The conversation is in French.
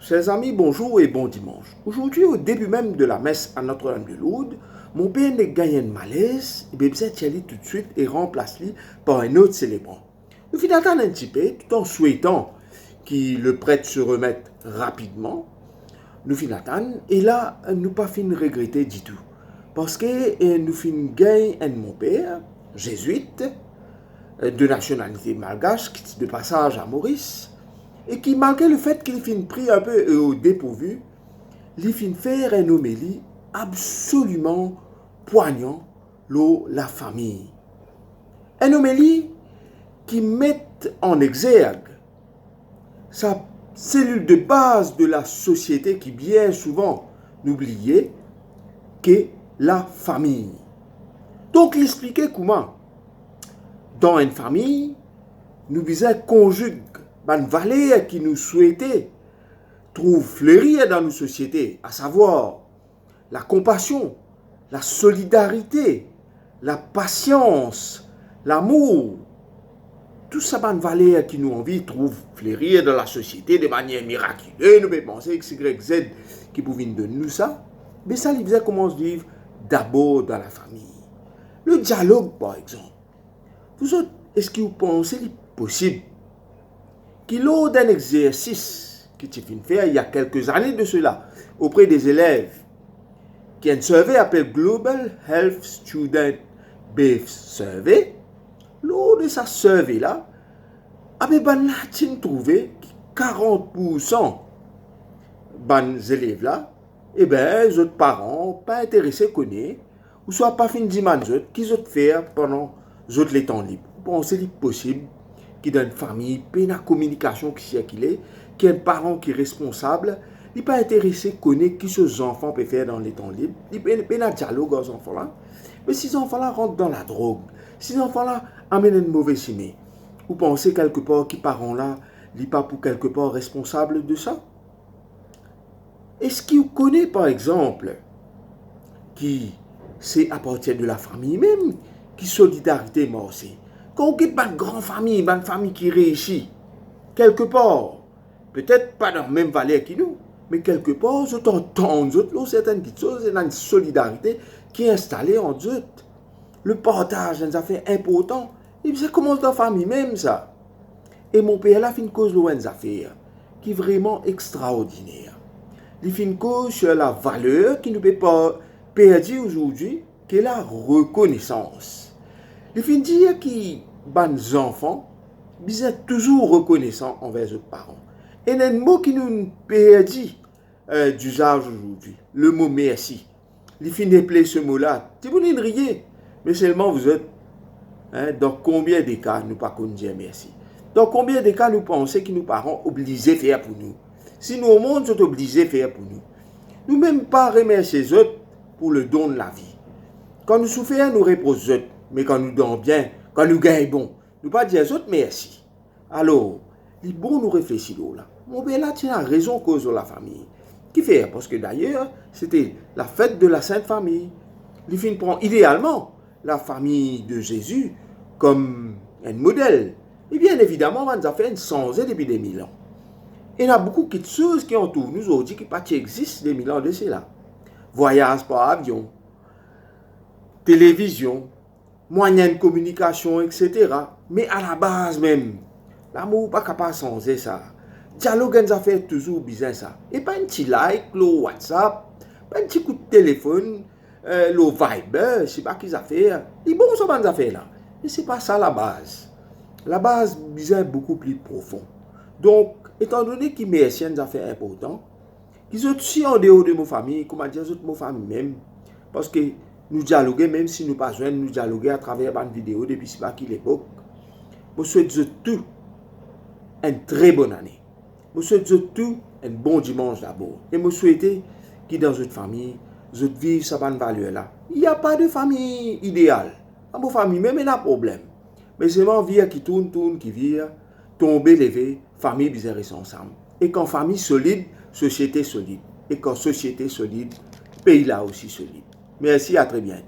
Chers amis, bonjour et bon dimanche. Aujourd'hui, au début même de la messe à Notre-Dame de Lourdes, mon père ne gagne un malaise, et bien tout de suite et remplace-le par un autre célébrant. Nous finissons d'attendre un petit peu, tout en souhaitant que le prêtre se remette rapidement. Nous finissons d'attendre, et là, nous pas fin regretter du tout. Parce que nous finissons gagner un mon père, jésuite, de nationalité malgache, qui est de passage à Maurice, et qui, malgré le fait qu'il finit pris un peu au dépourvu, il finit faire un homélie absolument poignant la famille. Un homélie qui met en exergue sa cellule de base de la société qui bien souvent n'oubliait qu'est la famille. Donc il expliquait comment dans une famille, nous disons conjugue une valeur qui nous souhaitait trouve fleurir dans nos sociétés, à savoir la compassion, la solidarité, la patience, l'amour. Tout ça, une valeur qui nous envie trouve fleurir dans la société de manière miraculeuse. Nous pouvons penser que c'est Z qui pouvait nous donner ça. Mais ça, il faisait comment se vivre d'abord dans la famille. Le dialogue, par exemple. Vous autres, est-ce que vous pensez qu'il est possible qu'il lors d'un exercice que tu viens de faire il y a quelques années de cela auprès des élèves qui est un survey appelé Global Health Student Based Survey, lors de sa survey là, avait trouvé que 40% des élèves là, eh bien, les autres parents pas intéressés connaissent ou soit pas fin de dire qu'ils ont fait pendant les temps libres. Vous pensez qu'il est possible qu'il y ait une famille, une communication qui est, qui est un parent qui est responsable, il n'est pas intéressé à connaître qui ces enfants peuvent faire dans les temps libres, il n'y a pas de dialogue aux enfants-là. Mais si ces enfants-là rentrent dans la drogue, si ces enfants-là amènent une mauvaise chimie, vous pensez quelque part que les parents-là, il n'est pas pour quelque part responsable de ça? Est-ce qu'il connaît par exemple qui c'est à partir de la famille même, qui solidarité moi aussi? Quand on quitte une grande famille, une famille qui réussit, quelque part, peut-être pas dans la même valeur que nous, mais quelque part, je t'entends, certaines choses, il y a une solidarité qui est installée en eux. Le partage des affaires important, et ça commence dans la famille même, ça. Et mon père, là, fait une cause loin des affaires, qui est vraiment extraordinaire. Il fait une cause sur la valeur qui ne peut pas perdre aujourd'hui, qui est la reconnaissance. Il fait dire que les enfants sont toujours reconnaissants envers leurs parents. Et il y a un mot qui nous perdit d'usage aujourd'hui, le mot merci. Il fait appeler ce mot-là. Si vous ne riez, mais seulement vous êtes. Dans combien de cas nous ne pas dire merci? Dans combien de cas nous pensons que nos parents sont obligés de faire pour nous? Si nous au monde sont obligés de faire pour nous, nous même pas remercier les autres pour le don de la vie. Quand nous souffrons, nous reposons. Mais quand nous donnons bien, quand nous gagnons bon, nous ne pas dire aux autres merci. Alors, il est bon nous réfléchir là. Mon père là tient raison cause de la famille. Qui fait? Parce que d'ailleurs, c'était la fête de la Sainte Famille. Il finit prend idéalement la famille de Jésus comme un modèle. Et bien évidemment, on a fait une changé depuis des 1000 ans. Et il y a beaucoup de choses qui entourent nous aujourd'hui qui pas existent des 1000 ans de cela. Voyage par avion, télévision, moyens de communication, etc. Mais à la base même, l'amour n'est pas capable de changer ça. Dialogue, ça fait toujours bizarre ça. Et pas un petit like, le WhatsApp, pas un petit coup de téléphone, le Viber, je ne sais pas qui ça fait. C'est bon, ça va faire là. Mais ce n'est pas ça la base. La base, bizarre, beaucoup plus profond. Donc, étant donné que mes anciennes affaires importantes, ils sont aussi en dehors de ma famille, comment dire, de ma famille même. Parce que nous dialoguons, même si nous ne pas joindre, nous dialoguons à travers une vidéo depuis ce pas l'époque. Je souhaite tout une très bonne année. Je souhaite tout un bon dimanche d'abord. Et je souhaite que dans votre famille, vous vivez cette bonne valeur-là. Il n'y a pas de famille idéale. Dans ma famille, même il y a un problème. Mais c'est une vie qui tourne, qui vire, tomber, lever, famille bizarre ensemble. Et quand famille solide, société solide. Et quand société solide, pays là aussi solide. Merci, à très bientôt.